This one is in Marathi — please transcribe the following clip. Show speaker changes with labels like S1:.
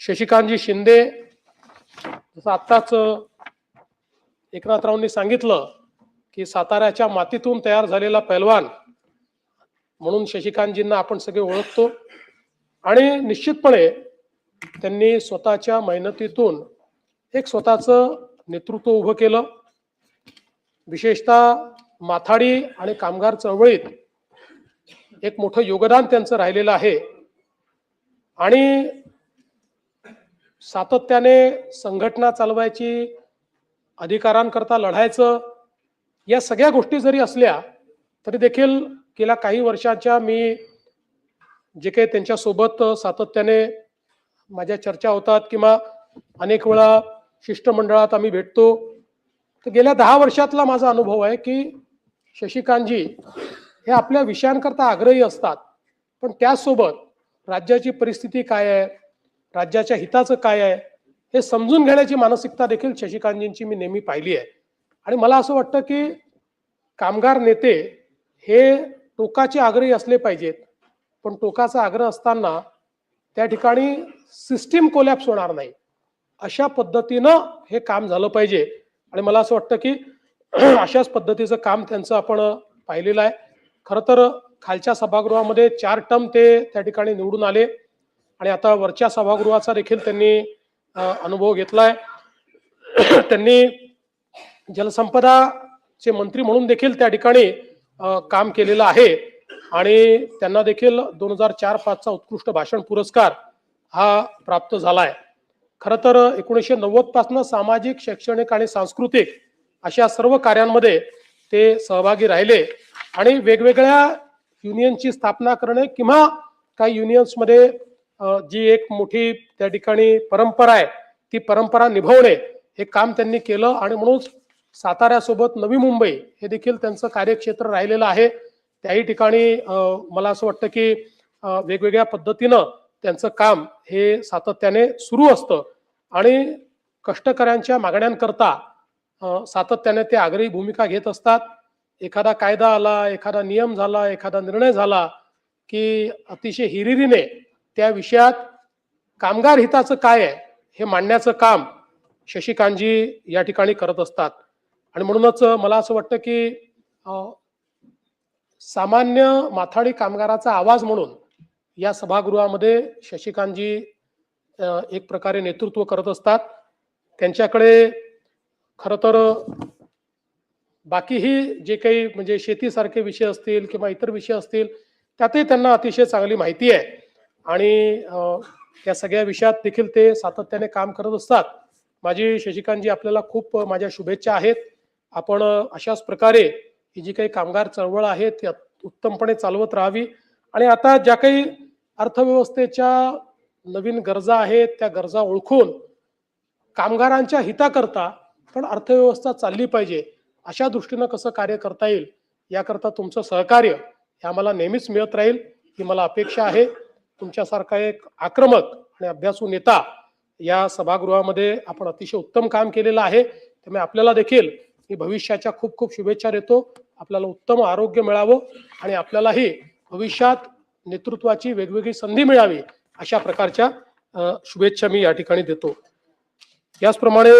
S1: शशिकांतजी शिंदे, जसं आत्ताच एकनाथरावांनी सांगितलं की साताऱ्याच्या मातीतून तयार झालेला पैलवान म्हणून शशिकांतजींना आपण सगळे ओळखतो आणि निश्चितपणे त्यांनी स्वतःच्या मेहनतीतून एक स्वतःचं नेतृत्व उभं केलं. विशेषतः माथाडी आणि कामगार चळवळीत एक मोठं योगदान त्यांचं राहिलेलं आहे आणि सातत्याने संघटना चालवायची, अधिकारांकरता लढायचं, या सगळ्या गोष्टी जरी असल्या तरी देखील गेल्या काही वर्षाच्या मी जे काही त्यांच्या सोबत सातत्याने माझ्या चर्चा होतात किंवा अनेक वेळा शिष्टमंडळात आम्ही भेटतो, तर गेल्या 10 वर्षातला माझा अनुभव आहे की शशिकांतजी हे आपल्या विषयांकरता आग्रही असतात, पण त्याचसोबत राज्याची परिस्थिती काय आहे, राज्याच्या हिताचं काय आहे हे समजून घेण्याची मानसिकता देखील शशिकांतजींची मी नेहमी पाहिली आहे. आणि मला असं वाटतं की कामगार नेते हे टोकाचे आग्रही असले पाहिजेत, पण टोकाचा आग्रह असताना त्या ठिकाणी सिस्टीम कोलॅप्स होणार नाही अशा पद्धतीनं हे काम झालं पाहिजे. आणि मला असं वाटतं की अशाच पद्धतीचं काम त्यांचं आपण पाहिलेलं आहे. खरं तर खालच्या सभागृहामध्ये 4 टर्म ते त्या ठिकाणी निवडून आले आणि आता वरच्या सभागृहाचा देखील त्यांनी अनुभव घेतलाय. त्यांनी जलसंपदाचे मंत्री म्हणून देखील त्या ठिकाणी काम केलेलं आहे आणि त्यांना देखील 2004-05चा उत्कृष्ट भाषण पुरस्कार हा प्राप्त झालाय. खरं तर 1990 पासून सामाजिक, शैक्षणिक आणि सांस्कृतिक अशा सर्व कार्यांमध्ये ते सहभागी राहिले आणि वेगवेगळ्या युनियनची स्थापना करणे किंवा काही युनियन्समध्ये जी एक मोठी त्या ठिकाणी परंपरा आहे ती परंपरा निभवणे हे काम त्यांनी केलं आणि म्हणून साताऱ्यासोबत नवी मुंबई हे देखील त्यांचं कार्यक्षेत्र राहिलेलं आहे. त्याही ठिकाणी मला असं वाटतं की वेगवेगळ्या पद्धतीनं त्यांचं काम हे सातत्याने सुरू असतं आणि कष्टकऱ्यांच्या मागण्यांकरता सातत्याने ते आग्रही भूमिका घेत असतात. एखादा कायदा आला, एखादा नियम झाला, एखादा निर्णय झाला की अतिशय हिरिरीने त्या विषयात कामगार हिताचं काय आहे हे मांडण्याचं काम शशिकांतजी या ठिकाणी करत असतात. आणि म्हणूनच मला असं वाटतं की सामान्य माथाडी कामगाराचा आवाज म्हणून या सभागृहामध्ये शशिकांतजी एक प्रकारे नेतृत्व करत असतात. त्यांच्याकडे खरं तर बाकीही जे काही म्हणजे शेतीसारखे विषय असतील किंवा इतर विषय असतील त्यातही त्यांना अतिशय चांगली माहिती आहे आणि त्या सगळ्या विषयात देखील ते सातत्याने काम करत असतात. माझी शशिकांतजी आपल्याला खूप माझ्या शुभेच्छा आहेत. आपण अशाच प्रकारे ही जी काही कामगार चळवळ आहे ती उत्तमपणे चालवत राहावी आणि आता ज्या काही अर्थव्यवस्थेच्या नवीन गरजा आहेत त्या गरजा ओळखून कामगारांच्या हिताकरता पण अर्थव्यवस्था चालली पाहिजे अशा दृष्टीनं कसं कार्य करता येईल याकरता तुमचं सहकार्य हे आम्हाला नेहमीच मिळत राहील ही मला अपेक्षा आहे. तुमच्यासारखा एक आक्रमक आणि अभ्यासू नेता या सभागृहामध्ये आपण अतिशय उत्तम काम केलेलं आहे. त्यामुळे आपल्याला देखील मी भविष्याच्या खूप खूप शुभेच्छा देतो. आपल्याला उत्तम आरोग्य मिळावं आणि आपल्यालाही भविष्यात नेतृत्वाची वेगवेगळी संधी मिळावी अशा प्रकारच्या शुभेच्छा मी या ठिकाणी देतो. याचप्रमाणे